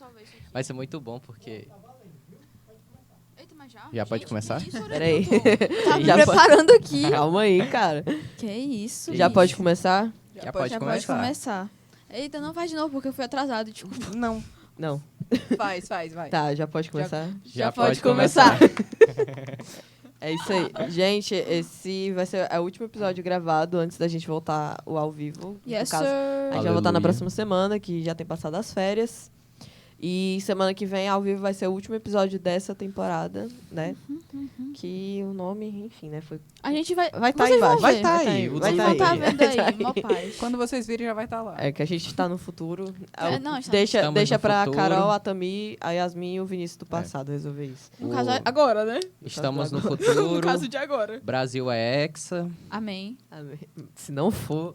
só ver isso aqui. Vai ser muito bom, porque... Eita, mas já? Já pode começar? Que isso, Peraí. Tava me Já preparando aqui. Calma aí, cara. Que isso, Já bicho. pode começar? Já pode Já pode começar. Eita, não faz de novo, porque eu fui atrasado, desculpa. Não. Não. Faz, vai. Tá, já pode começar? Já pode pode começar. É isso aí. Gente, esse vai ser o último episódio gravado antes da gente voltar ao vivo. Yes, No caso, sir. a gente vai voltar na Aleluia. próxima semana, que já tem passado as férias. E semana que vem, ao vivo, vai ser o último episódio dessa temporada, né? Que o nome, enfim, né? Foi... A gente vai... Vai estar Vocês vão embaixo. Vai ver. tá Vai aí. tá o aí. Vocês Vai vão tá estar aí. vendo Vai tá aí, mó paz. Quando vocês virem, já vai estar lá. É que a gente tá no futuro. Não, deixa estamos deixa no pra futuro. Carol, a Tami, a Yasmin e o Vinícius do passado resolver isso. No caso, agora, né? Estamos no No futuro. caso de agora. Brasil é hexa. Amém. Se não for,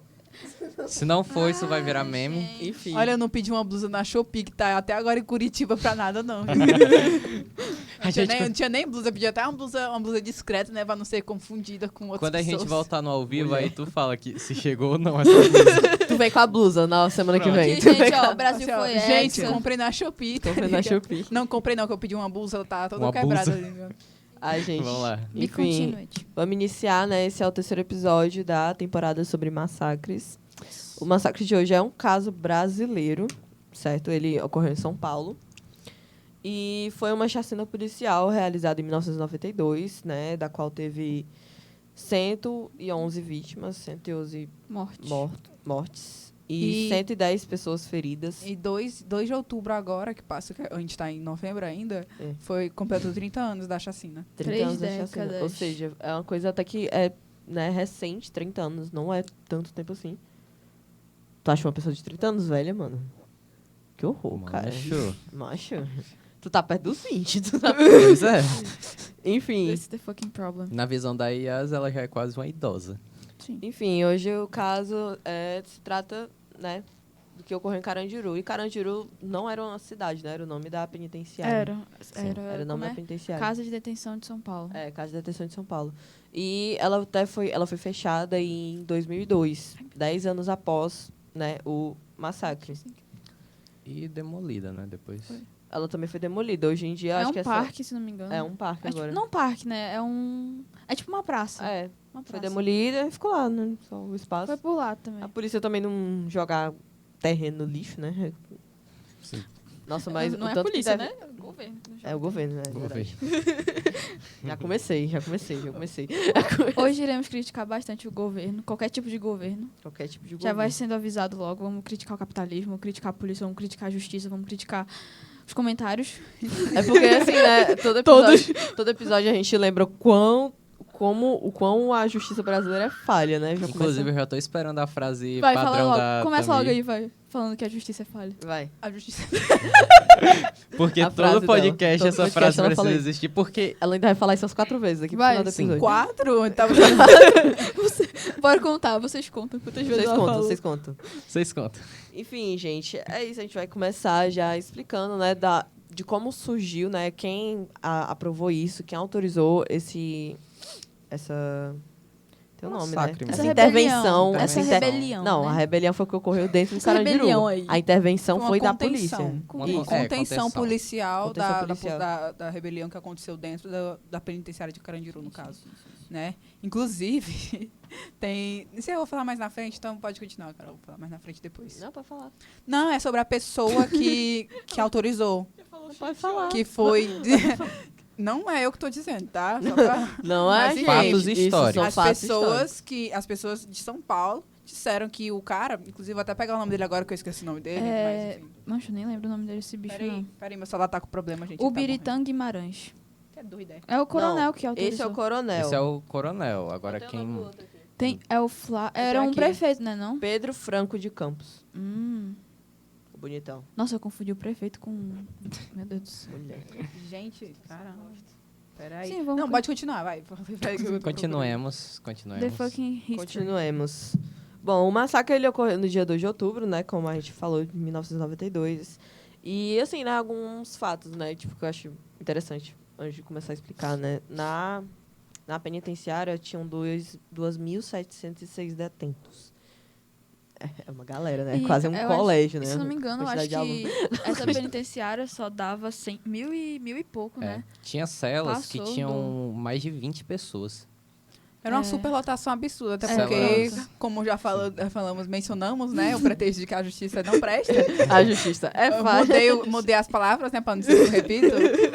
Se não for, isso vai virar meme. Gente. enfim. Olha, eu não pedi uma blusa na Shopee, que tá até agora em Curitiba pra nada, não. Não tinha nem blusa, pedi até uma blusa discreta, né? Pra não ser confundida com outras Quando a gente pessoas. voltar no ao vivo, Mulher. aí tu fala que se chegou ou não essa blusa. Tu vem com a blusa na semana que Pronto. vem. Aqui, Tu vem gente, com a- ó, o Brasil Assim, ó, foi gente, hexa. comprei na Shopee. tá Comprei na ligado? Shopee. Não, comprei não, que eu pedi uma blusa, ela tá toda Uma quebrada. blusa. Ali, né? Ai, gente. Vamos lá. Me Enfim, continue. vamos iniciar, né? Esse é o terceiro episódio da temporada sobre massacres. O massacre de hoje é um caso brasileiro, certo? Ele ocorreu em São Paulo. E foi uma chacina policial realizada em 1992, né? Da qual teve 111 vítimas, 111 Morte. mortes e E- 110 pessoas feridas. E 2 de outubro agora, que passa, que a gente tá em novembro ainda, É. foi completou 30 anos da chacina. 30 3 anos da chacina. décadas. Ou seja, é uma coisa até que é, né, recente, 30 anos, não é tanto tempo assim. Tu acha uma pessoa de 30 anos velha, mano? Que horror, cara. Macho. Macho. Tu tá perto dos 20. Tu tá... Pois é. Enfim. This is the fucking problem. Na visão da Yas, ela já é quase uma idosa. Sim. Enfim, hoje o caso se trata, né, do que ocorreu em Carandiru. E Carandiru não era uma cidade, né? Era o nome da penitenciária. Era o nome como da é? penitenciária. Casa de Detenção de São Paulo. É, Casa de Detenção de São Paulo. E ela foi fechada em 2002, 10 anos após, né, o massacre. E demolida, né? Depois. Ela também foi demolida. Hoje em dia, É acho um que parque, se não me engano. é um parque É tipo, agora. não um parque, né? É um... É tipo uma praça. É, Uma foi praça. demolida e ficou lá, né? Só o espaço. Foi por lá também. A polícia também não jogar terreno no lixo, né? Sim. Nossa, mas não o é a tanto polícia, que deve... né? É o governo. É o governo, né? Vou ver. Já comecei. Hoje iremos criticar bastante o governo, qualquer tipo de governo. Qualquer tipo de Já governo. vai sendo avisado logo. Vamos criticar o capitalismo, vamos criticar a polícia, vamos criticar a justiça, vamos criticar os comentários. É porque, assim, né? Todo episódio a gente lembra o quão a justiça brasileira é falha, né? Já Inclusive, eu já tô esperando a frase Vai, fala padrão logo. da Começa Tami. logo aí, vai. Falando que a justiça é falha. Vai. A justiça. Porque A frase todo podcast dela. essa Todo podcast frase ela precisa fala isso. existir. Porque Ela ainda vai falar isso umas 4 vezes aqui pro Vai, final do sim. episódio. 4? Tava... Bora contar, vocês contam quantas vezes ela falou. Vocês contam. vocês contam. Enfim, gente, é isso. A gente vai começar já explicando, né, de como surgiu, né, quem aprovou isso, quem autorizou essa... Tem um nome, Massacre, né? mesmo. Essa Essa intervenção. essa rebelião, Não, né? a rebelião foi o que ocorreu dentro do Essa Carandiru. rebelião aí. A intervenção Uma foi da contenção. polícia. Uma Isso. Contenção policial, Contenção da, policial. Da rebelião que aconteceu dentro da penitenciária de Carandiru, no caso. Né? Inclusive, tem... Não sei se eu vou falar mais na frente, então pode continuar, Carol. Vou falar mais na frente depois. Não, pode falar. Não, é sobre a pessoa que autorizou. Pode falar. Que foi... Não é eu que estou dizendo, tá? Só pra... Não é, Mas, gente. fatos Isso históricos. são As fatos históricos. as pessoas de São Paulo disseram que o cara, inclusive vou até pegar o nome dele agora que eu esqueci o nome dele, mas enfim. Mancha, eu nem lembro o nome desse bicho, não. Peraí, meu celular tá com problema, gente. O tá Biritã Guimarães. morrendo. Que é doida, é. É o coronel Não, que autorizou. Esse é o coronel. Esse é o coronel. Agora quem... Tem, é o Flá... Era um aqui. prefeito, né, não? Pedro Franco de Campos. O Bonitão. Nossa, eu confundi o prefeito com... Meu Deus do céu. Mulher. Gente, caramba. Peraí. Sim, vamos Não, pode continuar, vai. Continuemos. The fucking history. Continuemos. Bom, o massacre ele ocorreu no dia 2 de outubro, né? Como a gente falou, em 1992. E, assim, né? Alguns fatos, né? Tipo, que eu acho interessante, antes de começar a explicar, né? Na penitenciária, tinham 2.706 detentos. É uma galera, né? É E quase um eu colégio, acho, né? Se não me engano, eu acho Quantidade de que essa penitenciária só dava mil e pouco, É. né? Tinha celas que Passou tinham mais de 20 pessoas. Era uma É. superlotação absurda, até É, porque, pronto. como já falamos, mencionamos, né, o pretexto de que a justiça não presta. A justiça é Eu fácil. mudei as palavras, né, pra não dizer que eu repito.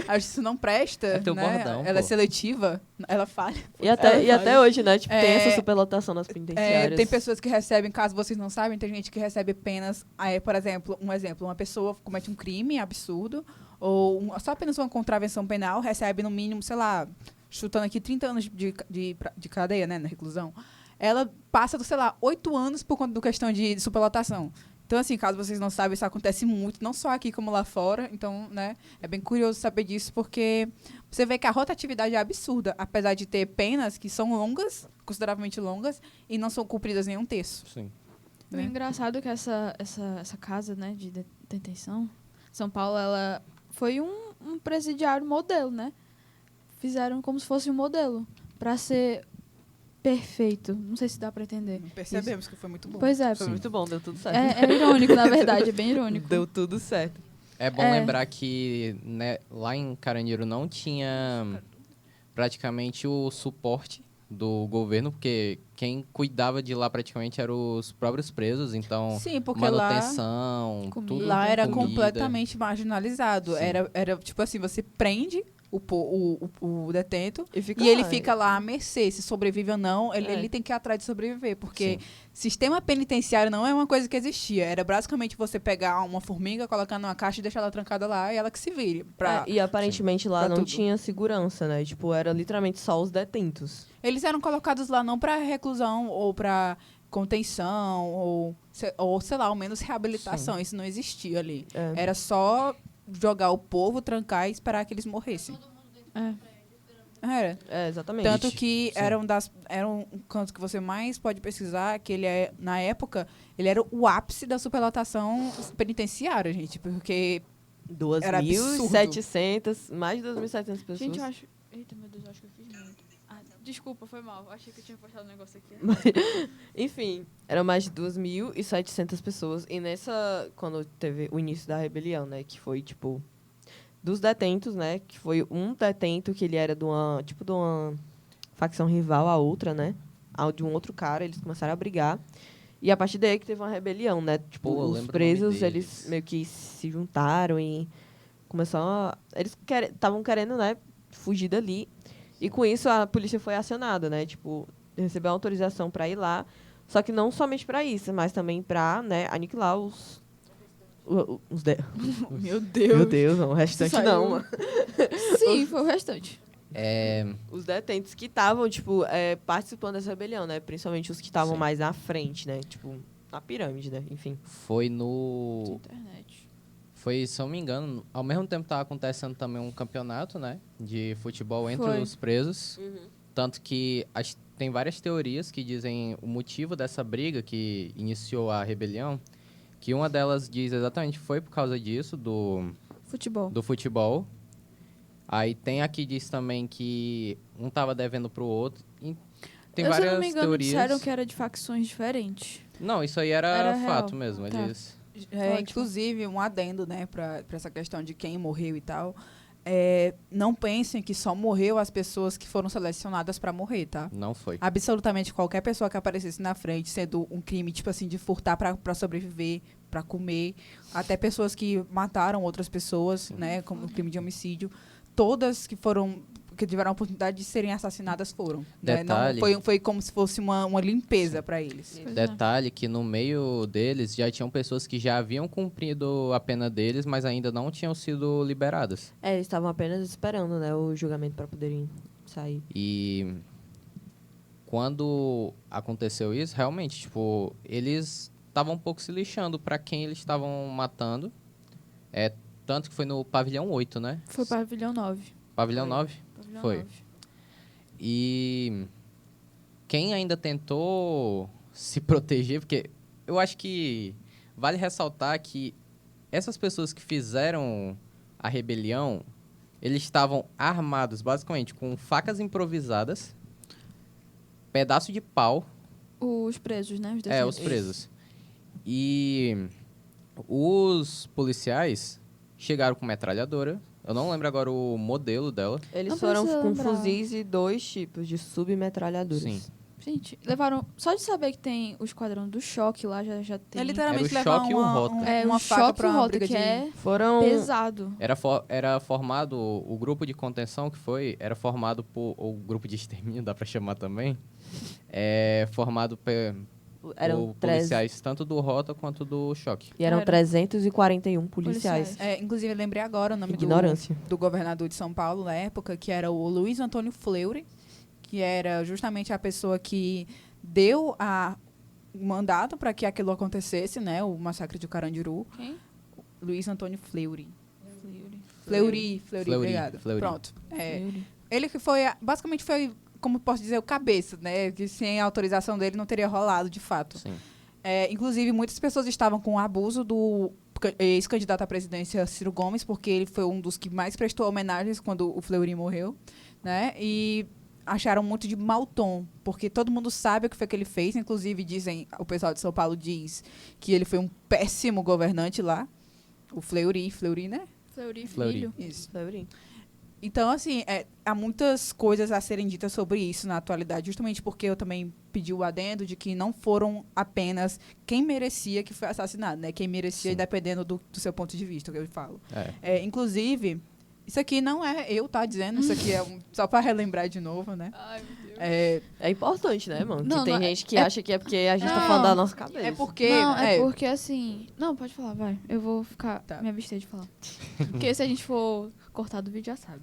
A justiça não presta, É teu né? bordão, Ela é pô. seletiva, ela falha. E até hoje, né? Tipo, tem essa superlotação nas É, penitenciárias. tem pessoas que recebem, caso vocês não sabem, tem gente que recebe penas, por exemplo, uma pessoa comete um crime absurdo, ou só apenas uma contravenção penal, recebe no mínimo, sei lá, chutando aqui 30 anos de cadeia, né, na reclusão. Ela passa, sei lá, 8 anos por conta da questão de superlotação. Então, assim, caso vocês não sabem, isso acontece muito, não só aqui como lá fora. Então, né, é bem curioso saber disso, porque você vê que a rotatividade é absurda, apesar de ter penas que são longas, consideravelmente longas, e não são cumpridas nem um terço. Sim. O Né? engraçado é que essa casa, né, de detenção, São Paulo, ela foi um presidiário modelo, né? Fizeram como se fosse um modelo para ser perfeito. Não sei se dá para entender. Percebemos que foi muito bom. Pois é. Foi muito bom, deu tudo certo. É irônico, na verdade, é bem irônico. Deu tudo certo. É bom É. lembrar que né, lá em Carandiru não tinha praticamente o suporte do governo, porque quem cuidava de lá praticamente eram os próprios presos, então Sim, porque manutenção, Comida. tudo. lá era comida. completamente marginalizado. Sim. Era tipo assim, você prende o detento E, fica e ele lá, fica lá à mercê. Se sobrevive ou não, É. ele tem que ir atrás de sobreviver. Porque Sim. sistema penitenciário não é uma coisa que existia. Era basicamente você pegar uma formiga, colocar numa caixa e deixar ela trancada lá e ela que se vire. E aparentemente lá Pra não tudo. tinha segurança, né? Tipo, era literalmente só os detentos. Eles eram colocados lá não para reclusão ou para contenção ou, sei lá, ao menos reabilitação. Isso não existia ali. É. Era só jogar o povo, trancar e esperar que eles morressem. É. Era. É, exatamente. Tanto que Sim. era um canto que você mais pode pesquisar, que ele na época, ele era o ápice da superlotação penitenciária, gente. Porque era absurdo. 2.700, mais de 2.700 pessoas. Gente, eu acho... Eita, meu Deus, eu acho que eu fiz muito. Ah, desculpa, foi mal. Eu achei que eu tinha postado um negócio aqui. Enfim, eram mais de 2.700 pessoas. E quando teve o início da rebelião, né? Que foi, tipo, dos detentos, né? Que foi um detento que ele era de uma facção rival à outra, né? De um outro cara. Eles começaram a brigar. E a partir daí que teve uma rebelião, né? Tipo, Pô, eu os lembro o presos, nome deles. eles meio que se juntaram e começaram a... Eles estavam querendo, né? Fugir dali. E com isso a polícia foi acionada, né? Tipo, recebeu autorização para ir lá. Só que não somente para isso, mas também para, né, aniquilar os Meu Deus. Meu Deus, não, o restante Saiu. não, mano. Sim, foi o restante. Os detentos que estavam, tipo, participando dessa rebelião, né? Principalmente os que estavam Sim. mais à frente, né? Tipo, na pirâmide, né? Enfim. Foi no... Internet. Foi, se eu não me engano, ao mesmo tempo estava acontecendo também um campeonato, né? De futebol entre Foi. os presos. Tanto que tem várias teorias que dizem o motivo dessa briga que iniciou a rebelião, que uma delas diz exatamente foi por causa disso, do futebol. Aí tem aqui diz também que um tava devendo pro outro. E tem Se várias eu não me engano, teorias. disseram que era de facções diferentes. Não, isso aí era Era fato real. mesmo. Tá. Eles... Ótimo. Inclusive, um adendo, né, pra essa questão de quem morreu e tal. Não pensem que só morreu as pessoas que foram selecionadas para morrer, tá? Não foi. Absolutamente qualquer pessoa que aparecesse na frente, sendo um crime, tipo assim, de furtar para sobreviver, para comer, até pessoas que mataram outras pessoas, né, como crime de homicídio, todas que tiveram a oportunidade de serem assassinadas foram. Né? Não, Detalhe. foi como se fosse uma limpeza para eles. Pois é. Detalhe que no meio deles já tinham pessoas que já haviam cumprido a pena deles, mas ainda não tinham sido liberadas. Eles estavam apenas esperando, né? O julgamento para poderem sair. E quando aconteceu isso, realmente, tipo, eles estavam um pouco se lixando para quem eles estavam matando. Tanto que foi no pavilhão 8, né? Foi pavilhão 9. Pavilhão Foi. 9? Pavilhão Foi. 9. E quem ainda tentou se proteger, porque eu acho que vale ressaltar que essas pessoas que fizeram a rebelião, eles estavam armados basicamente com facas improvisadas, pedaço de pau, Os presos, né? Os os detentos. presos, E os policiais chegaram com metralhadora. Eu não lembro agora o modelo dela. Eles Não foram precisa com lembrar. fuzis e 2 tipos de submetralhadoras. Sim. Gente, levaram... Só de saber que tem o Esquadrão do Choque lá, já tem... É literalmente Era o levar choque e o rota. o uma faca Choque e pra o uma Rota, briga que de... é Foram... pesado. Era formado, o grupo de contenção que foi, era formado por, ou o grupo de extermínio, dá pra chamar também, formado Eram por policiais tanto do Rota quanto do Choque. E eram Era. 341 policiais. inclusive, eu lembrei agora o nome Ignorância. do governador de São Paulo na época, que era o Luiz Antônio Fleury, que era justamente a pessoa que deu o mandato para que aquilo acontecesse, né? O massacre de Carandiru. Quem? Luiz Antônio Fleury. Fleury. Fleury, obrigado. Fleury. Pronto. Fleury. Ele que foi, basicamente foi, como posso dizer, o cabeça, né? Que sem a autorização dele não teria rolado, de fato. Sim. Inclusive, muitas pessoas estavam com o abuso do ex-candidato à presidência Ciro Gomes, porque ele foi um dos que mais prestou homenagens quando o Fleury morreu, né? E acharam muito de mau tom, porque todo mundo sabe o que foi que ele fez. Inclusive, o pessoal de São Paulo diz que ele foi um péssimo governante lá. O Fleury, né? Fleury, Fleury. filho. Isso. Fleury. Então, assim, há muitas coisas a serem ditas sobre isso na atualidade, justamente porque eu também pedi o adendo de que não foram apenas quem merecia que foi assassinado, né? Quem merecia, Sim. dependendo do seu ponto de vista, que eu falo. É. Inclusive, isso aqui não é eu, tá dizendo, isso aqui é só para relembrar de novo, né? Ai, meu Deus. É importante, né, mano? Não, que tem não, gente que é- acha que é porque a gente tá Não. falando da nossa cabeça. É porque... Não, é porque assim... Não, pode falar, vai. Eu vou ficar... Tá. Me abster de falar. Porque se a gente for cortar do vídeo, já sabe.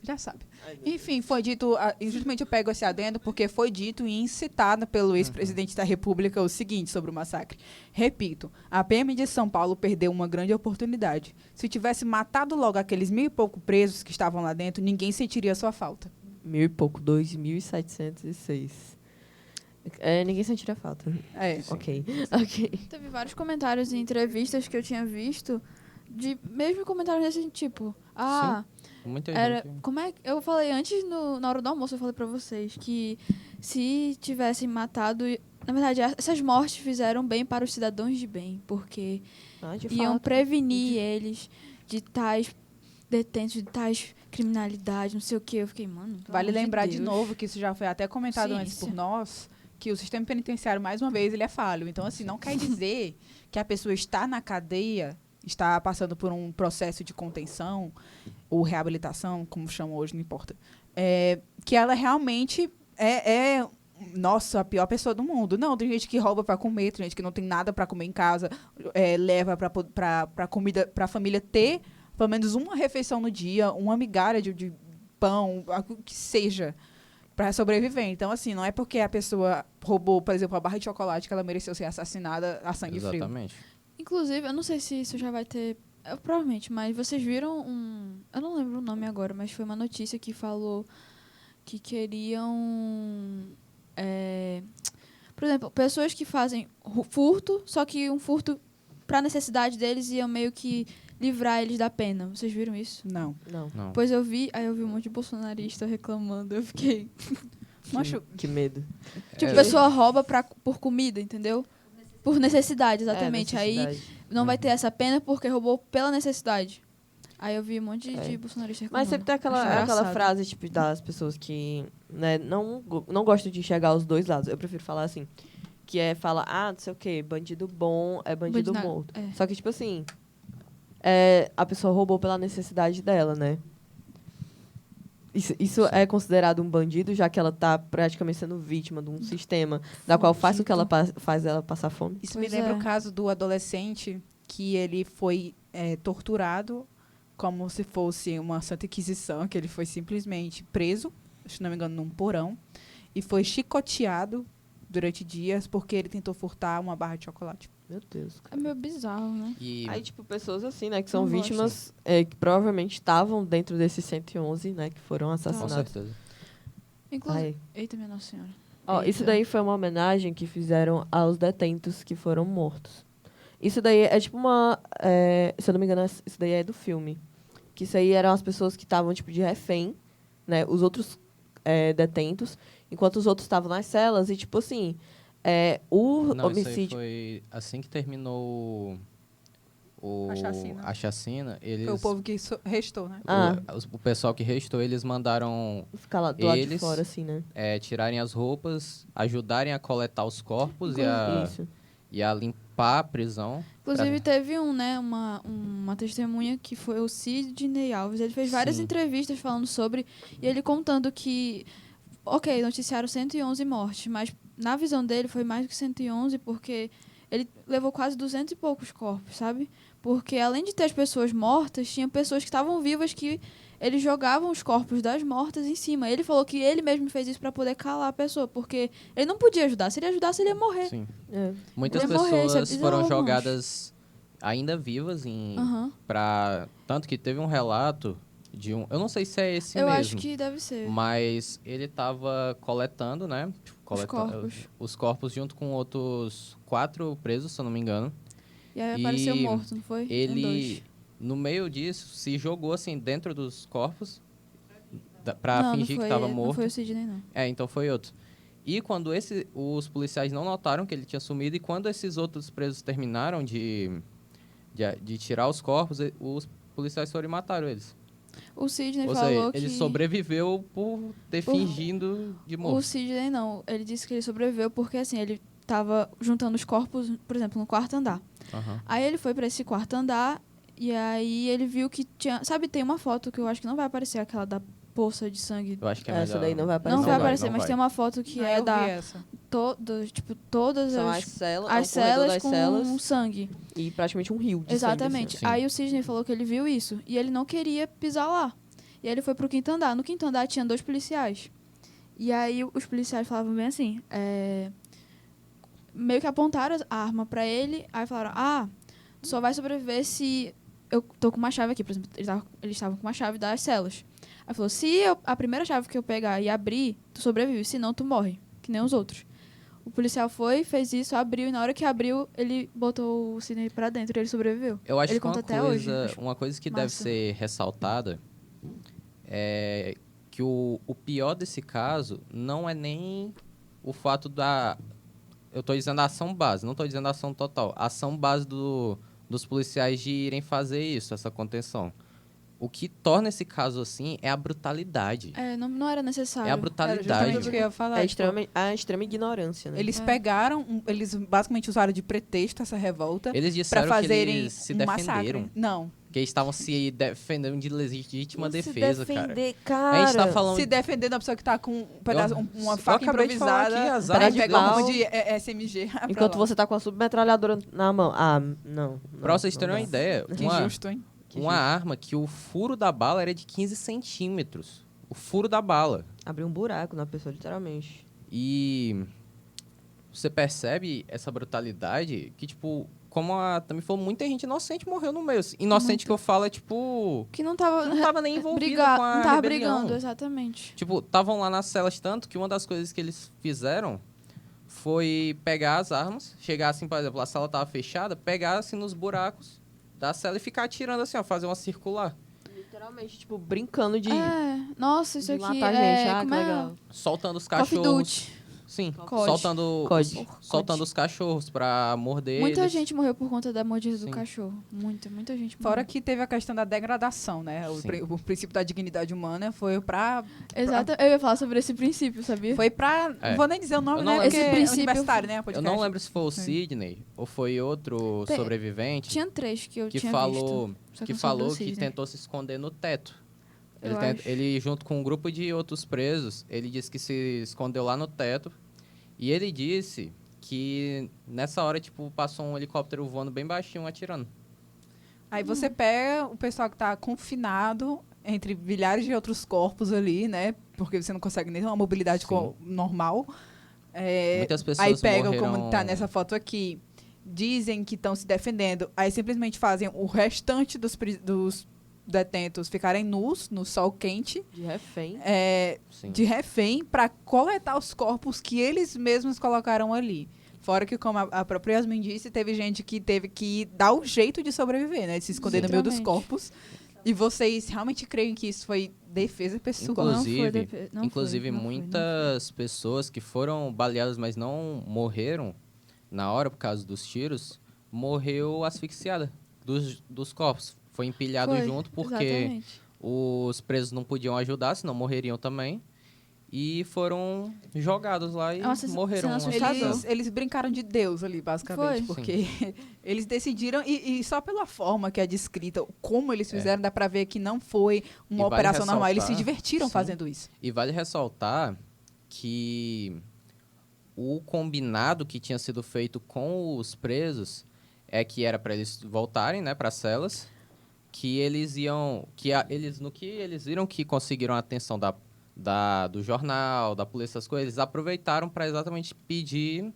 Já sabe. Enfim, foi dito, justamente eu pego esse adendo porque foi dito e incitado pelo ex-presidente da República o seguinte sobre o massacre. Repito, a PM de São Paulo perdeu uma grande oportunidade. Se tivesse matado logo aqueles 1.000 e pouco presos que estavam lá dentro, ninguém sentiria sua falta. 1.000 e pouco, 2.706. Ninguém sentiria falta. Ok. Teve vários comentários em entrevistas que eu tinha visto, de mesmo comentários desse tipo. Muita Era, gente. como é que eu falei antes na hora do almoço, eu falei pra vocês que se tivessem matado, na verdade essas mortes fizeram bem para os cidadãos de bem, porque De iam fato. prevenir eles de tais detentos, de tais criminalidade, não sei o que. Eu fiquei, mano, pelo Vale amor lembrar de Deus. novo que isso já foi até comentado antes Ciência. por nós, que o sistema penitenciário, mais uma vez, ele é falho. Então, assim, não quer dizer que a pessoa está na cadeia, está passando por um processo de contenção ou reabilitação, como chamam hoje, não importa, que ela realmente nossa, a pior pessoa do mundo. Não, tem gente que rouba para comer, tem gente que não tem nada para comer em casa, leva para comida, para a família ter pelo menos uma refeição no dia, uma migalha de pão, o que seja, para sobreviver. Então, assim, não é porque a pessoa roubou, por exemplo, a barra de chocolate que ela mereceu ser assassinada a sangue frio. Exatamente. Inclusive, eu não sei se isso já vai ter... provavelmente, mas vocês viram eu não lembro o nome agora, mas foi uma notícia que falou que queriam... por exemplo, pessoas que fazem furto, só que um furto pra necessidade deles iam meio que livrar eles da pena. Vocês viram isso? Não. Não. Pois eu vi um monte de bolsonarista reclamando. Eu fiquei... Macho, Que medo. Tipo, pessoa rouba por comida, entendeu? Por necessidade, exatamente. Aí necessidade. não vai ter essa pena porque roubou pela necessidade. Aí eu vi um monte de bolsonaristas reclamando. Mas sempre tem Achei aquela engraçado. frase, tipo, das pessoas que não gostam de enxergar os dois lados. Eu prefiro falar assim, que fala, não sei o quê, bandido bom é bandido Bandido morto. é. Só que, tipo assim, a pessoa roubou pela necessidade dela, né? Isso é considerado um bandido, já que ela tá praticamente sendo vítima de um sistema da qual faz o que ela faz ela passar fome. isso Pois me lembra é. o caso do adolescente que ele foi torturado como se fosse uma santa inquisição, que ele foi simplesmente preso, se não me engano, num porão, e foi chicoteado durante dias porque ele tentou furtar uma barra de chocolate. Meu Deus. É meio bizarro, né? E Aí, tipo, pessoas assim, né, que são Não gosto. vítimas que provavelmente estavam dentro desses 111, né, que foram com assassinados. certeza. Inclusive... Aí. Eita, minha Nossa Senhora. Ó, isso daí foi uma homenagem que fizeram aos detentos que foram mortos. Isso daí é tipo se eu não me engano, isso daí é do filme. Que isso aí eram as pessoas que estavam, tipo, de refém, né? Os outros detentos, enquanto os outros estavam nas celas. E, tipo assim, O Não, isso aí homicídio... foi assim que terminou A a chacina, eles... Foi o povo que restou, né? O pessoal que restou, eles mandaram Ficar lá do lado de eles- fora, assim, né? tirarem as roupas, ajudarem a coletar os corpos Isso. e a limpar a prisão. Inclusive, teve uma testemunha que foi o Sidney Alves. Ele fez várias Sim. entrevistas falando sobre... E ele contando que... Ok, noticiaram 111 mortes, mas na visão dele foi mais do que 111 porque ele levou quase 200 e poucos corpos, sabe? Porque além de ter as pessoas mortas, tinha pessoas que estavam vivas que eles jogavam os corpos das mortas em cima. Ele falou que ele mesmo fez isso para poder calar a pessoa, porque ele não podia ajudar. Se ele ajudasse, ele ia morrer. Sim. É. Muitas Ele ia morrer, isso é pessoas foram bizarro, jogadas ainda vivas Aham. tanto que teve um relato de um... Eu não sei se é esse Eu mesmo. acho que deve ser. Mas ele tava coletando, né? corpos. Os corpos junto com outros 4 presos, se eu não me engano. E aí E apareceu morto, não foi? Ele, no meio disso, se jogou assim dentro dos corpos pra não, fingir não que foi, tava Não morto. foi o Sidney, não. Então foi outro. E quando os policiais não notaram que ele tinha sumido, e quando esses outros presos terminaram de tirar os corpos, os policiais foram e mataram eles. O Sidney Ou falou seja, que... ele sobreviveu por ter fingindo de O morto. Sidney não. Ele disse que ele sobreviveu porque, assim, ele tava juntando os corpos, por exemplo, no quarto andar. Aham. Aí ele foi pra esse quarto andar e aí ele viu que tinha... Sabe, tem uma foto que eu acho que não vai aparecer, aquela da poça de sangue. Eu acho que é Essa melhor. daí não vai aparecer. Não vai vai, aparecer, não mas vai. tem uma foto que é eu vi da... essa. Todas São as... as celas, As é o corredor celas das com celas sangue. e praticamente um rio de Exatamente. sangue. assim. Aí o Sidney falou que ele viu isso e ele não queria pisar lá. E aí ele foi pro quinto andar. No quinto andar tinha 2 policiais. E aí os policiais falavam bem assim, meio que apontaram a arma pra ele, aí falaram, tu só vai sobreviver se eu tô com uma chave aqui. Por exemplo, eles estavam com uma chave das celas. Aí falou, se a primeira chave que eu pegar e abrir, tu sobrevive, senão tu morre, que nem os outros. O policial foi, fez isso, abriu, e na hora que abriu, ele botou o Sidney pra dentro e ele sobreviveu. Eu acho Ele que uma conta até hoje. coisa, Acho uma coisa que deve massa. ser ressaltada é que o pior desse caso não é nem o fato da... Eu tô dizendo a ação base, não tô dizendo a ação total. A ação base dos policiais de irem fazer isso, essa contenção. O que torna esse caso assim é a brutalidade. Não era necessário. É a Era brutalidade. justamente o que eu ia falar. É tipo, a extrema ignorância, né? eles pegaram, eles basicamente usaram de pretexto essa revolta Eles pra disseram que fazerem eles se um defenderam. massacre. Não. Que eles estavam se defendendo de legítima defesa, se cara. defender, A cara. gente tá falando... Se defender da pessoa que tá com um pedaço, uma faca eu acabei de falar improvisada, aqui, azar aí de pega pau. uma de SMG. Enquanto você tá com a submetralhadora na mão. Não. Pra vocês terem uma dá. ideia, Que injusto, hein? uma arma que o furo da bala era de 15 centímetros. O furo da bala. Abriu um buraco na pessoa, literalmente. E você percebe essa brutalidade que, tipo, como a Tami falou, muita gente inocente morreu no meio. Inocente que eu falo é, tipo... Que não tava nem envolvido brigar, com a não tava rebelião. brigando, exatamente. Tipo, estavam lá nas celas tanto que uma das coisas que eles fizeram foi pegar as armas, chegar assim, por exemplo, a sala tava fechada, pegar assim nos buracos da cela e ficar atirando assim, ó, fazer uma circular. Literalmente, tipo, brincando de Nossa, isso de aqui matar é... gente. como Que é? legal. Soltando os Call of cachorros. Duty. Sim, COD. soltando os cachorros pra morder Muita eles. gente morreu por conta da mordida Sim. do cachorro. Muita gente Fora morreu. que teve a questão da degradação, né? Sim. O princípio da dignidade humana foi pra... Exato, eu ia falar sobre esse princípio, sabia? Foi pra... É. Não vou nem dizer o nome, Eu não né? lembro. Porque Esse é princípio- universitário, né? Eu Podcast. não lembro se foi o Sim. Sidney ou foi outro Tem- sobrevivente Tinha 3 que eu que tinha falou, visto. Só que, eu não soube do falou que Sidney. tentou se esconder no teto. Eu acho. Ele, junto com um grupo de outros presos, ele disse que se escondeu lá no teto. E ele disse que nessa hora, tipo, passou um helicóptero voando bem baixinho, atirando. Aí você pega o pessoal que tá confinado entre milhares de outros corpos ali, né? Porque você não consegue nem ter uma mobilidade Sim. normal. É, Muitas pessoas aí pegam, morreram... como tá nessa foto aqui, dizem que estão se defendendo, aí simplesmente fazem o restante dos detentos ficarem nus, no sol quente, De refém. Sim. de refém, para coletar os corpos que eles mesmos colocaram ali. Fora que, como a própria Yasmin disse, teve gente que teve que dar o jeito de sobreviver, né? De se esconder no meio dos Literalmente. corpos. E vocês realmente creem que isso foi defesa pessoal? Inclusive, muitas pessoas que foram baleadas, mas não morreram na hora por causa dos tiros, morreu asfixiada dos corpos. Foi empilhado junto porque exatamente. os presos não podiam ajudar, senão morreriam também. E foram jogados lá e Nossa, morreram. cena assustadora. Eles brincaram de Deus ali, basicamente. Foi. Porque eles decidiram, e só pela forma que é descrita, como eles fizeram, dá pra ver que não foi uma E vale operação normal. Eles se ressaltar- divertiram Sim. fazendo isso. E vale ressaltar que o combinado que tinha sido feito com os presos é que era para eles voltarem, né, para as celas, que eles iam, no que eles viram que conseguiram a atenção do jornal, da polícia, essas coisas, eles aproveitaram para exatamente pedir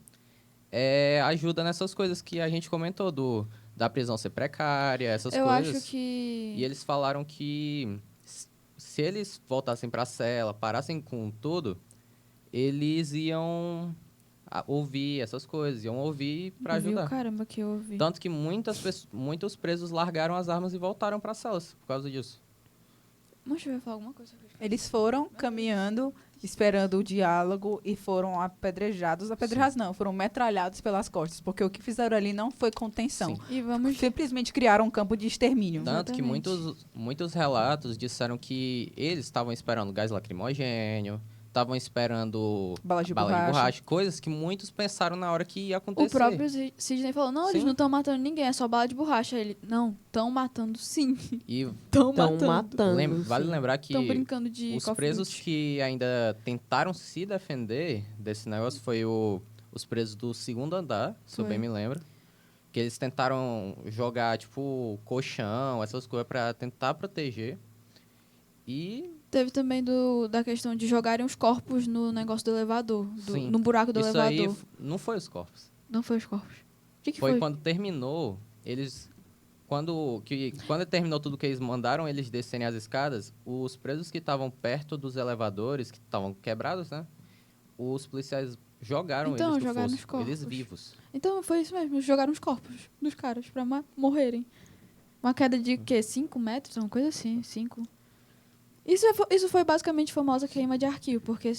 ajuda nessas coisas que a gente comentou, da prisão ser precária, essas Eu coisas. acho que... E eles falaram que se eles voltassem para a cela, parassem com tudo, eles iam ouvir essas coisas, iam ouvir para Eu vi ajudar. o caramba que eu ouvi. Tanto que muitos presos largaram as armas e voltaram para as celas por causa disso. Mas eu ia falar alguma coisa. Eles foram caminhando, esperando o diálogo, e foram apedrejados. Apedrejados não, foram metralhados pelas costas. Porque o que fizeram ali não foi contenção. Sim. E vamos... Simplesmente criaram um campo de extermínio. Tanto que Exatamente. muitos relatos disseram que eles estavam esperando gás lacrimogênio, estavam esperando Bala de bala de borracha. borracha, coisas que muitos pensaram na hora que ia acontecer. O próprio Sidney falou, não, eles Sim. não estão matando ninguém, é só bala de borracha. Ele, não, estão matando sim. E Estão Estão matando. matando. vale sim. lembrar que Estão brincando de os Call of presos Duty. que ainda tentaram se defender desse negócio foi os presos do segundo andar, se eu Foi. bem me lembro. Que eles tentaram jogar, tipo, colchão, essas coisas pra tentar proteger. E Teve também da questão de jogarem os corpos no negócio do elevador, Sim. no buraco do isso elevador. aí não foi os corpos. Não foi os corpos. O que Foi foi? quando terminou, eles... Quando terminou tudo que eles mandaram eles descerem as escadas, os presos que estavam perto dos elevadores, que estavam quebrados, né? Os policiais jogaram Então, eles no jogaram fosso, os corpos. eles vivos. Então foi isso mesmo, jogaram os corpos dos caras pra morrerem. Uma queda de, quê? 5 metros? Uma coisa assim, 5. Isso foi basicamente famosa queima de arquivo, porque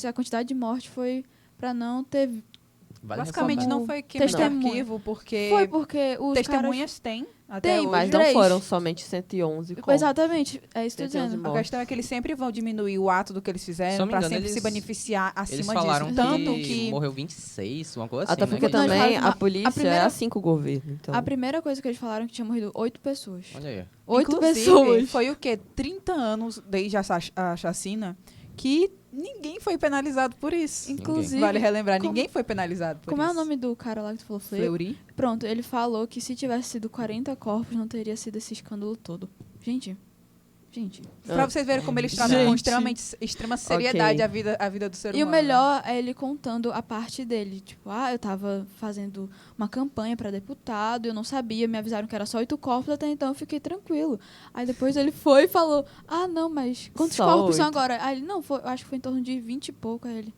a quantidade de morte foi pra não ter... Vale Basicamente ressaltar. não foi queima de Testemunha. arquivo, porque Foi porque os testemunhas têm até Tem, hoje. Mas não 3. foram somente 111 caras... corpos. Exatamente, é isso que eu tô 111 dizendo. A mortos. questão é que eles sempre vão diminuir o ato do que eles Se eu fizeram me pra engano, sempre eles- se beneficiar Eles acima falaram disso. Tanto que que morreu 26, uma coisa Até assim, porque né? Não, eles também falaram- a polícia primeira- é assim com o governo. Então. A primeira coisa que eles falaram é que tinha morrido 8 pessoas. Olha aí. 8 inclusive, pessoas. foi o quê? 30 anos desde a chacina que ninguém foi penalizado por isso. Inclusive, Vale relembrar, como- ninguém foi penalizado por como isso. é o nome do cara lá que tu falou? Fleury. Pronto, ele falou que se tivesse sido 40 corpos, não teria sido esse escândalo todo. Gente. Pra vocês verem como eles tratam com Gente. extrema seriedade Ok. a vida do ser E humano. o melhor é ele contando a parte dele. Tipo, eu tava fazendo uma campanha pra deputado, eu não sabia, me avisaram que era só 8 corpos, até então eu fiquei tranquilo. Aí depois ele foi e falou, não, mas quantos Só corpos são 8. agora? Aí ele, não, eu acho que foi em torno de 20 e pouco. Aí ele,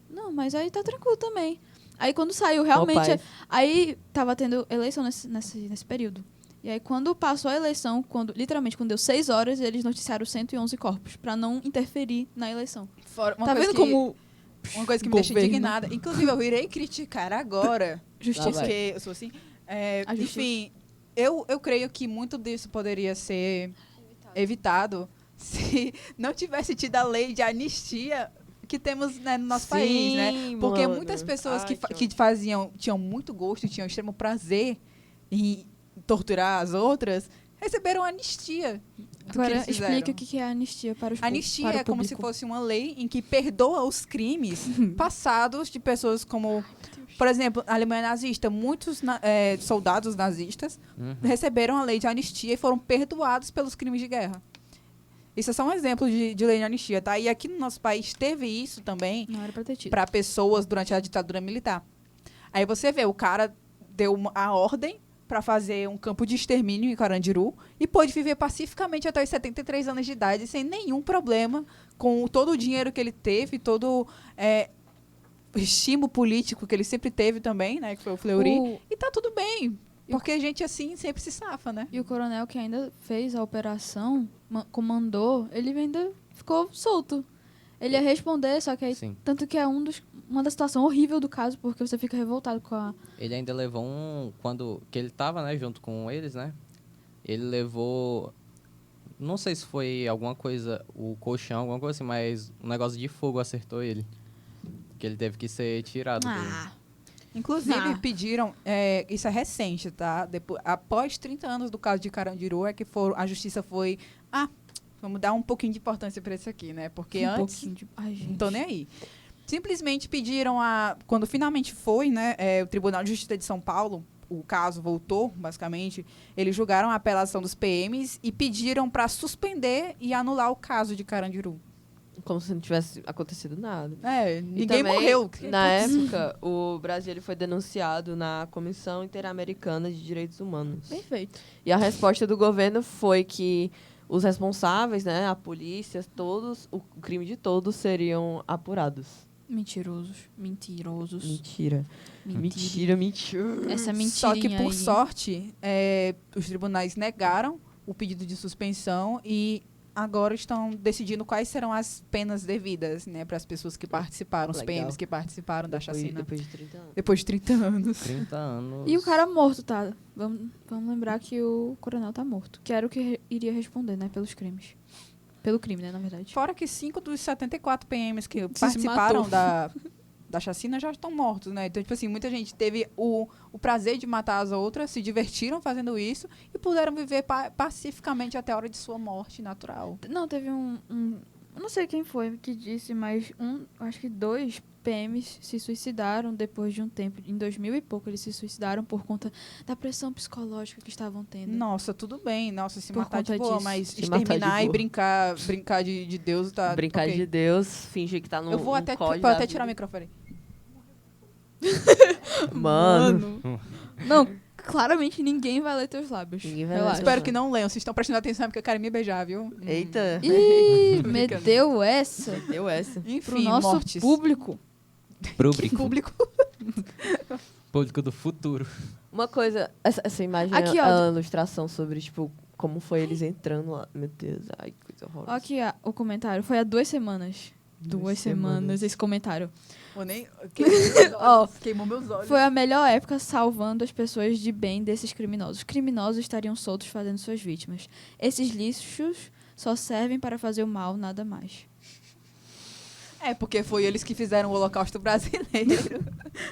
não, mas aí tá tranquilo também. Aí quando saiu, realmente... paz. Aí tava tendo eleição nesse período. E aí quando passou a eleição, literalmente quando deu 6 horas, eles noticiaram 111 corpos, pra não interferir na eleição. Fora- uma Tá coisa vendo que- como... Uma coisa que me deixa Governo. indignada. Inclusive, eu irei criticar agora. Justiça. Porque eu sou assim. A justiça. Enfim, eu creio que muito disso poderia ser evitado se não tivesse tido a lei de anistia que temos, né, no nosso país, né? Sim, Porque mano. muitas pessoas Ai, que tinham muito gosto, tinham extremo prazer em torturar as outras, receberam anistia. do que Agora, eles fizeram. explica o que é a anistia para os Anistia para o é como se público. fosse uma lei em que perdoa os crimes passados de pessoas como... Por exemplo, a Alemanha nazista, muitos soldados nazistas receberam a lei de anistia e foram perdoados pelos crimes de guerra. Isso é só um exemplo de lei de anistia, tá? E aqui no nosso país teve isso também Não era pra ter tido. para pessoas durante a ditadura militar. Aí você vê, o cara deu a ordem para fazer um campo de extermínio em Carandiru e pôde viver pacificamente até os 73 anos de idade sem nenhum problema, com todo o dinheiro que ele teve, todo o estímulo político que ele sempre teve também, né, que foi o Fleury. E tá tudo bem. Porque gente assim sempre se safa, né? E o coronel que ainda fez a operação, comandou, ele ainda ficou solto. Ele ia responder, só que aí... Sim. Tanto que é uma da situação horrível do caso, porque você fica revoltado com a... Ele ainda levou que ele tava, né, junto com eles, né? Ele levou... Não sei se foi alguma coisa, o colchão, alguma coisa assim, mas um negócio de fogo acertou ele. Que ele teve que ser tirado Inclusive, pediram, isso é recente, tá? Após 30 anos do caso de Carandiru, a justiça foi, vamos dar um pouquinho de importância para isso aqui, né? Porque antes, Ai, gente. não tô nem aí. Simplesmente pediram, quando finalmente foi, né, o Tribunal de Justiça de São Paulo, o caso voltou, basicamente, eles julgaram a apelação dos PMs e pediram para suspender e anular o caso de Carandiru. Como se não tivesse acontecido nada. Ninguém também, morreu. Na época, o Brasil ele foi denunciado na Comissão Interamericana de Direitos Humanos. Perfeito. E a resposta do governo foi que os responsáveis, né, a polícia, todos, o crime de todos seriam apurados. Mentirosos. Mentira. Mentira. Essa mentirinha Só que, por aí. sorte, os tribunais negaram o pedido de suspensão e agora estão decidindo quais serão as penas devidas, né, para as pessoas que participaram, os Legal. PMs que participaram da chacina. Depois de 30 anos. Depois de 30 anos. 30 anos. E o cara morto, tá? Vamos lembrar que o coronel tá morto. Que era o que iria responder, né? Pelos crimes. Pelo crime, né, na verdade. Fora que 5 dos 74 PMs que Se participaram matou. da chacina já estão mortos, né? Então, tipo assim, muita gente teve o prazer de matar as outras, se divertiram fazendo isso e puderam viver pacificamente até a hora de sua morte natural. Não, teve eu não sei quem foi que disse, mas acho que 2 PMs se suicidaram depois de um tempo. Em 2000 e pouco eles se suicidaram por conta da pressão psicológica que estavam tendo. Nossa, tudo bem. Nossa, se Por matar de conta boa, disso. mas Se matar de exterminar e boa. brincar de Deus tá Brincar ok. de Deus, fingir que tá no Eu vou até, COD vou da até tirar o vida. microfone. Mano. Não, claramente ninguém vai ler teus lábios. Ninguém vai ler Relaxa. teus Espero que não leiam. Vocês estão prestando atenção porque eu quero me beijar, viu? Eita. Ih, Tô brincando. meteu essa Deu essa. pro Enfim, nosso mortes. público. Público. Público do futuro. Uma coisa, essa imagem Aqui, é ó. uma ilustração sobre, tipo, como foi eles entrando lá. Meu Deus, ai, que coisa Ó horrorosa. aqui o comentário. Foi há 2 semanas. 2 semanas esse comentário. Eu nem... Queimou meus olhos. Ó, Queimou meus olhos. Foi a melhor época salvando as pessoas de bem desses criminosos. Criminosos estariam soltos fazendo suas vítimas. Esses lixos só servem para fazer o mal, nada mais. Porque foi eles que fizeram o Holocausto brasileiro.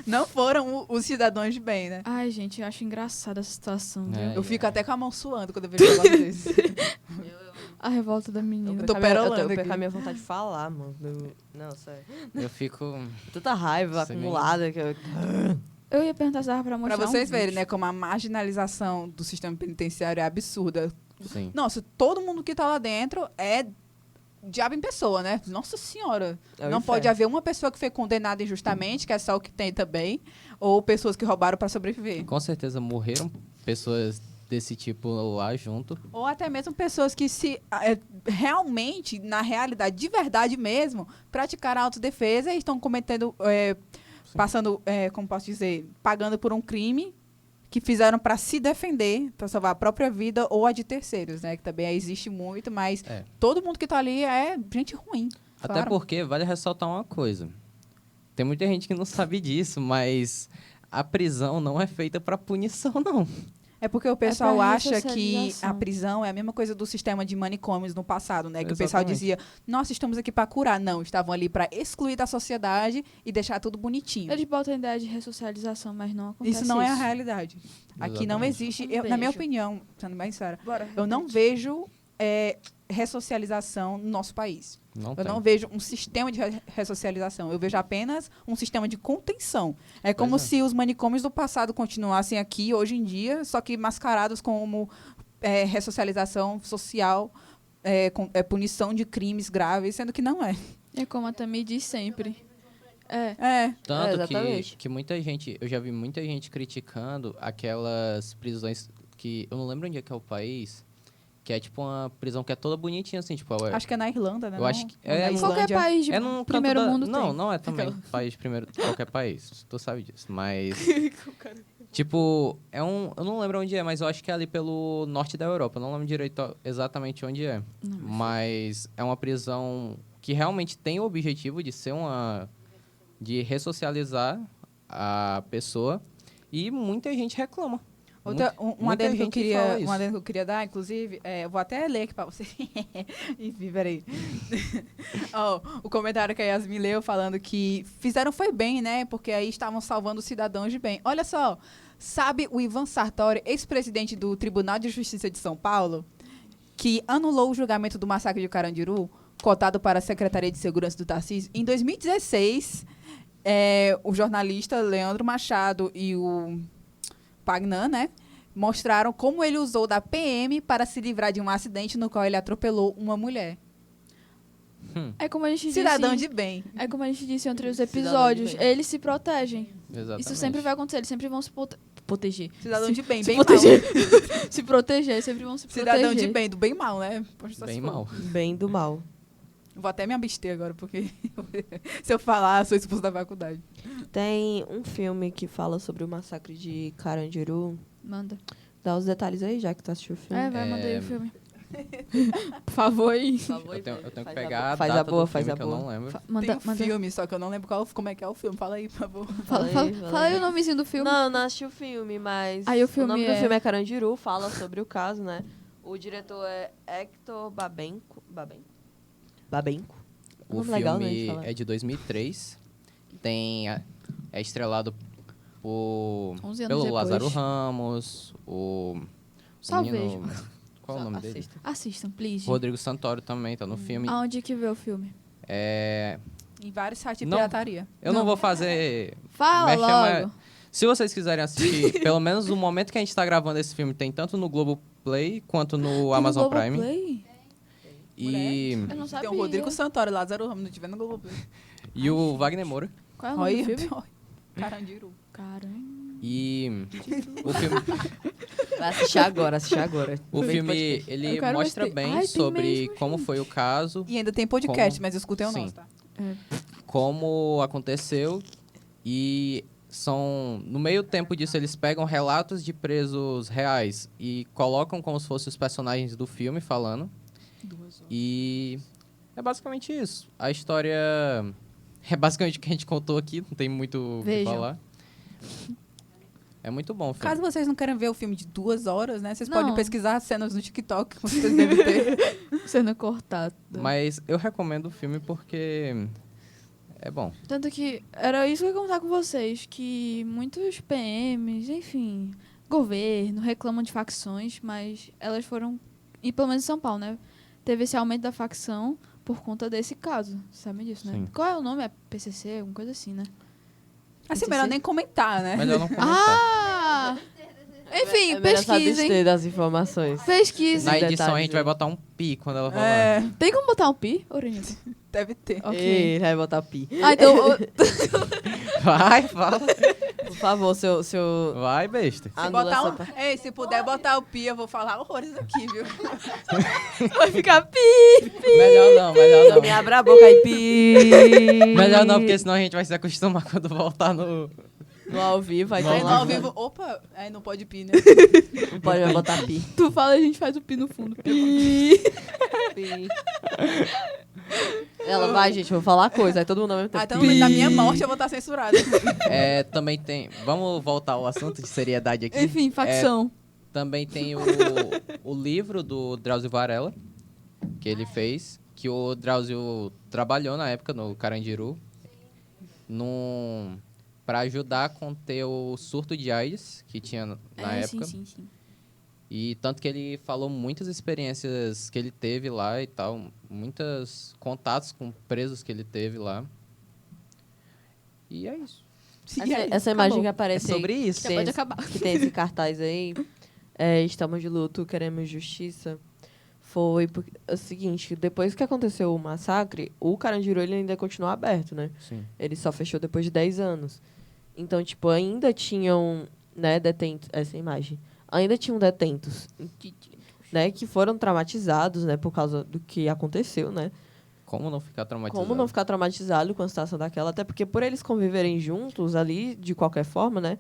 Não foram os cidadãos de bem, né? Ai, gente, eu acho engraçada essa situação. Viu? É. Eu fico até com a mão suando quando eu vejo um negócio desse. A revolta da menina. Eu tô Percar perolando eu aqui. perco a minha vontade de falar, mano. Não, sério. Eu fico... Tanta raiva Sim. acumulada que eu... Eu ia perguntar se dava pra mostrar Pra vocês um verem, vídeo. né? Como a marginalização do sistema penitenciário é absurda. Sim. Nossa, todo mundo que tá lá dentro é diabo em pessoa, né? Nossa senhora. É o Não pode inferno. haver uma pessoa que foi condenada injustamente, que é só o que tem também, ou pessoas que roubaram pra sobreviver. Com certeza morreram pessoas desse tipo lá junto. Ou até mesmo pessoas que realmente, na realidade, de verdade mesmo, praticaram autodefesa e estão cometendo, passando, como posso dizer, pagando por um crime que fizeram para se defender, para salvar a própria vida ou a de terceiros, né? Que também existe muito, mas todo mundo que tá ali é gente ruim. Até claro. porque vale ressaltar uma coisa. Tem muita gente que não sabe disso, mas a prisão não é feita para punição, não. É porque o pessoal pra acha que a ressocialização. prisão é a mesma coisa do sistema de manicômios no passado, né? Que o pessoal Exatamente. dizia, nossa, estamos aqui para curar. Não, estavam ali para excluir da sociedade e deixar tudo bonitinho. Eles botam a ideia de ressocialização, mas não acontece Isso não é a realidade. Aqui não Exatamente. existe, Um na minha beijo. opinião, sendo bem sincera, Bora, eu não repete. vejo ressocialização no nosso país. Não Eu tem. não vejo um sistema de ressocialização. Eu vejo apenas um sistema de contenção. É como Pois é. se os manicômios do passado continuassem aqui hoje em dia, só que mascarados como ressocialização social, punição de crimes graves, sendo que não é. É como a Tami diz sempre. Tanto exatamente. que muita gente... Eu já vi muita gente criticando aquelas prisões que... Eu não lembro onde é que é o país... que é tipo uma prisão que é toda bonitinha, assim, tipo... Acho que é na Irlanda, né? Eu acho que Ou na é Qualquer Islândia. país de É num canto primeiro mundo Não, tem. não é também país de primeiro... Qualquer país, tu sabe disso. Mas, tipo, eu não lembro onde é, mas eu acho que é ali pelo norte da Europa. Eu não lembro direito exatamente onde é. Mas é uma prisão que realmente tem o objetivo de ser de ressocializar a pessoa. E muita gente reclama. Um Muita adendo que eu gente queria, fala isso. um adendo que eu queria dar, inclusive, eu vou até ler aqui pra você. Enfim, peraí. Ó, o comentário que a Yasmin leu falando que fizeram foi bem, né? Porque aí estavam salvando os cidadãos de bem. Olha só, sabe o Ivan Sartori, ex-presidente do Tribunal de Justiça de São Paulo, que anulou o julgamento do massacre de Carandiru, cotado para a Secretaria de Segurança do Tarcísio, em 2016, o jornalista Leandro Machado e o Pagnan, né, mostraram como ele usou da PM para se livrar de um acidente no qual ele atropelou uma mulher. É como a gente Cidadão disse, de bem. é como a gente disse em outros Cidadão de episódios, bem. eles se protegem. Exatamente. Isso sempre vai acontecer, eles sempre vão se proteger. Cidadão de bem, Se bem proteger. mal. Se proteger, sempre vão se proteger. Cidadão de bem, do bem mal, né? Poxa, só se Bem for. mal. Bem do mal. Vou até me abster agora, porque se eu falar, sou expulso da faculdade. Tem um filme que fala sobre o massacre de Carandiru. Manda. Dá os detalhes aí, já que tu assistiu o filme. Vai, manda aí o filme. Por favor aí. Eu tenho que Faz pegar a faz data boa, do faz filme, a que eu boa. não lembro. Manda, Tem um filme, só que eu não lembro como é que é o filme. Fala aí, por favor. Fala aí o nomezinho do filme. Não assisti o filme, mas Aí o filme nome do é- filme é Carandiru, fala sobre o caso, né? O diretor é Hector Babenco. Babenco? O Nome legal, né, de filme falar. é de 2003. É estrelado 11 anos pelo depois. Lázaro Ramos, o Só menino... vejo. Qual é o nome dele? Assista. Assistam, please. Rodrigo Santoro também tá no filme. Aonde que vê o filme? Em vários sites de Não. pirataria. Eu não vou fazer... Fala Merchan, logo. Se vocês quiserem assistir, pelo menos no momento que a gente tá gravando esse filme, tem tanto no Globoplay quanto no Amazon Prime. Globoplay? E, Eu não sabia. Tem o Rodrigo Santoro, Lázaro Ramos, não tiver no Globoplay. e o Wagner Moura. Qual é o nome do Olha, filme? Carandiru. Caramba. E o filme, Vai assistir agora, o Bem filme podcast. ele Eu quero mostra assistir. bem Ai, tem sobre mesmo, como foi o caso, E ainda tem podcast, Como? mas escutem o Sim. nosso, tá? como aconteceu e no meio tempo disso eles pegam relatos de presos reais e colocam como se fossem os personagens do filme falando. 2 horas. E é basicamente isso. A história é basicamente o que a gente contou aqui, não tem muito o que Vejam. falar. É muito bom o filme. Caso vocês não queiram ver o filme de 2 horas, né? Vocês Não. podem pesquisar cenas no TikTok que vocês devem ter. Sendo cortado. Mas eu recomendo o filme porque é bom. Tanto que era isso que eu ia contar com vocês, que muitos PMs, enfim, governo, reclamam de facções, mas elas foram, e pelo menos em São Paulo, né? Teve esse aumento da facção por conta desse caso. Sabe disso, né? Sim. Qual é o nome? É PCC? Alguma coisa assim, né? Assim, melhor nem comentar, né? Melhor não comentar. Ah! Enfim, É melhor só pesquisem. abster das informações. Pesquisem. Na edição a detalhes gente vai aí. botar um pi quando ela falar. É, Tem como botar um pi, Orinho? deve ter. Ok. Ei, vai botar pi. Ah, então... Vai, fala. Por favor, seu... Vai, besta. Se, Anula botar essa um, parte. ei, se puder botar o pi, eu vou falar horrores aqui, viu? vai ficar pi. Melhor não, melhor Me não. abra a boca aí, pi. Melhor não, porque senão a gente vai se acostumar quando voltar no... No ao vivo, aí No tá Aí no lá. ao vivo, opa, aí não pode pi, né? Não pode vai botar pi. Tu fala, a gente faz o pi no fundo. Pi. Pi. Ela vai, gente, eu vou falar coisa. Aí todo mundo ao mesmo tempo. Ah, então na minha morte eu vou estar censurada. Também tem... Vamos voltar ao assunto de seriedade aqui. Enfim, facção. Também tem o livro do Drauzio Varela, que ele fez, que o Drauzio trabalhou na época no Carandiru, para ajudar a conter o surto de AIDS que tinha na época. Sim, sim, sim. E tanto que ele falou muitas experiências que ele teve lá e tal, muitos contatos com presos que ele teve lá. E é isso. Essa imagem que É aparece aí, sobre isso. Já tem pode esse- acabar. que tem esse cartaz aí, estamos de luto, queremos justiça, foi porque, é o seguinte, depois que aconteceu o massacre, o Carandiru ele ainda continuou aberto, né? Sim. Ele só fechou depois de 10 anos. Então, tipo, ainda tinham, né, detentos, essa imagem, ainda tinham detentos né, que foram traumatizados, né, por causa do que aconteceu, né? Como não ficar traumatizado? Como não ficar traumatizado com a situação daquela, até porque por eles conviverem juntos ali, de qualquer forma, né,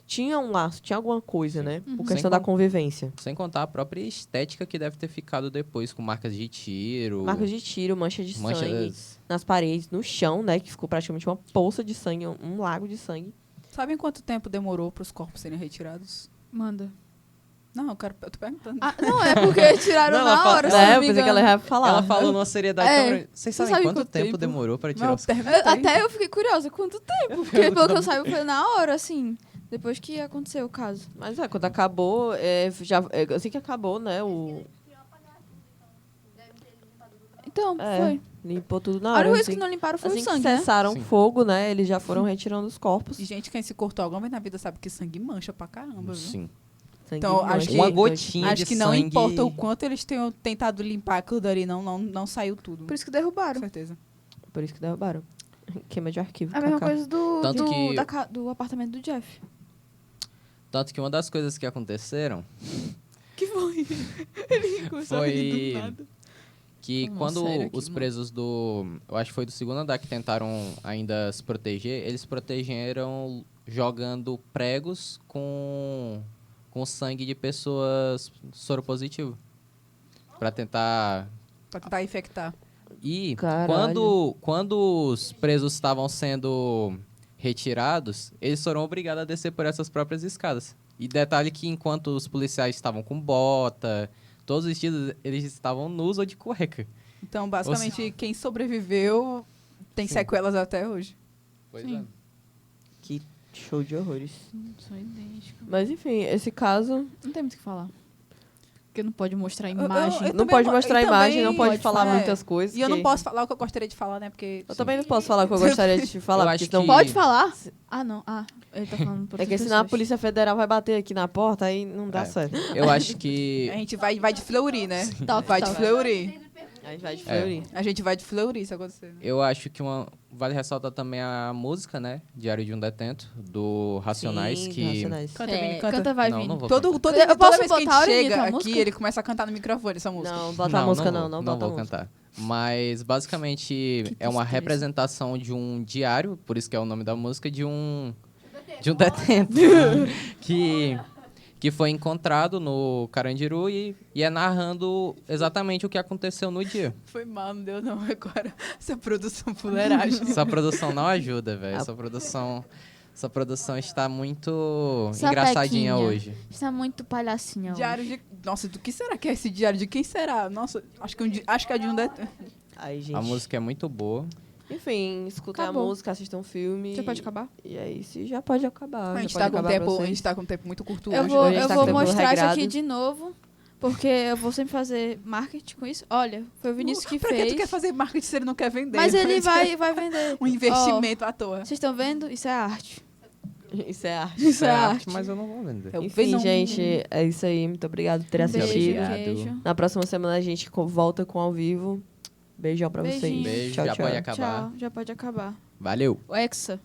tinha um laço, tinha alguma coisa, né, por questão Sem da con- convivência. Sem contar a própria estética que deve ter ficado depois, com marcas de tiro. Marcas de tiro, mancha de sangue manchas. nas paredes, no chão, né, que ficou praticamente uma poça de sangue, um lago de sangue. Sabem quanto tempo demorou para os corpos serem retirados? Manda. Não, eu tô perguntando. Ah, não, é porque tiraram Não, ela na fala- hora, se É, não eu me pensei que ela engano. ia falar. Ela falou numa seriedade É. tão grande. Vocês Você sabem sabe quanto quanto tempo tempo? demorou pra tirar Não, os... perguntei. Até eu fiquei curiosa, quanto tempo? Porque pelo que eu saiba foi na hora, assim, depois que aconteceu o caso. Mas quando acabou, assim que acabou, né, Então, É, foi. limpou tudo na A hora. única coisa Assim, que não limparam foi assim o que sangue, né? cessaram Sim. o fogo, né, eles já foram retirando os corpos. E, gente, quem se cortou alguma vez na vida sabe que sangue mancha pra caramba, viu? Sim. Sangue Então, acho mancha, que- Uma então, gotinha Acho de que não sangue... importa o quanto eles tenham tentado limpar aquilo dali, não saiu tudo. Por isso que Com derrubaram. certeza. Por isso que derrubaram. Queima de arquivo. É a mesma kaká. coisa do, Tanto do, que- do apartamento do Jeff. Tanto que uma das coisas que aconteceram Que foi? Ele começou a rir do foi nada. que Falando quando sério aqui, os mano. presos do... Eu acho que foi do segundo andar que tentaram ainda se proteger. Eles protegeram jogando pregos com sangue de pessoas soropositivo. Pra tentar... Pra tentar infectar. E Caralho. quando os presos estavam sendo retirados, eles foram obrigados a descer por essas próprias escadas. E detalhe que enquanto os policiais estavam com bota, todos vestidos, eles estavam nus ou de cueca. Então, basicamente, quem sobreviveu tem Sim. sequelas até hoje. Pois Sim. Que show de horrores. São idênticos. Mas enfim, esse caso Não tem muito o que falar. Porque não pode mostrar eu- imagem. eu não também pode não- mostrar eu imagem, não também- pode pode falar falar. muitas coisas. E eu não que- posso falar o que eu gostaria de falar, né? Porque. Eu também não posso falar o que eu gostaria de falar, Eu porque acho senão... que- Pode falar? Ah, não. Ah, ele tá falando por É que outras senão a pessoas. Polícia Federal vai bater aqui na porta, aí não dá É. certo. Eu acho que... A gente vai de fleury, né? Toque, Vai de toque. fleury. Aí vai de É. fleury. A gente vai de fleury, se acontecer. Né? Eu acho que vale ressaltar também a música, né? Diário de um Detento, do Racionais, Sim, que... Racionais. Canta, É, Vini, canta. canta, vai, Não, Vini. não vou Todo, cantar. todo, Eu toda posso vez que a gente botar a orelhinha chega da aqui, música? ele começa a cantar no microfone essa música. Não, bota a música não, não bota a vou música. cantar. Mas, basicamente, é uma tristeza. representação de um diário, por isso que é o nome da música, de um detento que foi encontrado no Carandiru e é narrando exatamente o que aconteceu no dia. Foi mal, não deu não agora. Essa produção fuleiragem. Essa produção não ajuda, velho. Essa produção está muito engraçadinha Sapequinha. hoje. Está muito palhacinha hoje. Diário de... Nossa, do que será que é esse diário? De quem será? Nossa, acho que é de um detento. Aí, gente. A música é muito boa. Enfim, escutem a Acabou. música, assistam o filme. Já pode acabar? E é isso, e já pode acabar. A já gente pode tá com acabar pra tempo, a vocês. gente tá com tempo muito curto Eu hoje. vou, a gente eu tá vou com tempo mostrar isso regrado. aqui de novo, porque eu vou sempre fazer marketing com isso. Olha, foi o Vinícius que Pra fez. que tu quer fazer marketing se ele não quer vender? Mas ele vai vender. Um investimento à toa. Ó, vocês estão vendo? Isso é arte. Isso é arte. Isso é arte. mas eu não vou vender. Eu Enfim, vejo um- gente, é isso aí. Muito obrigado por ter Beijo, assistido. obrigado. queijo. Na próxima semana a gente volta com ao vivo. Beijão pra Beijinho. vocês. Beijo, Tchau, já tchau. pode acabar. Tchau, já pode acabar. Valeu! O Hexa.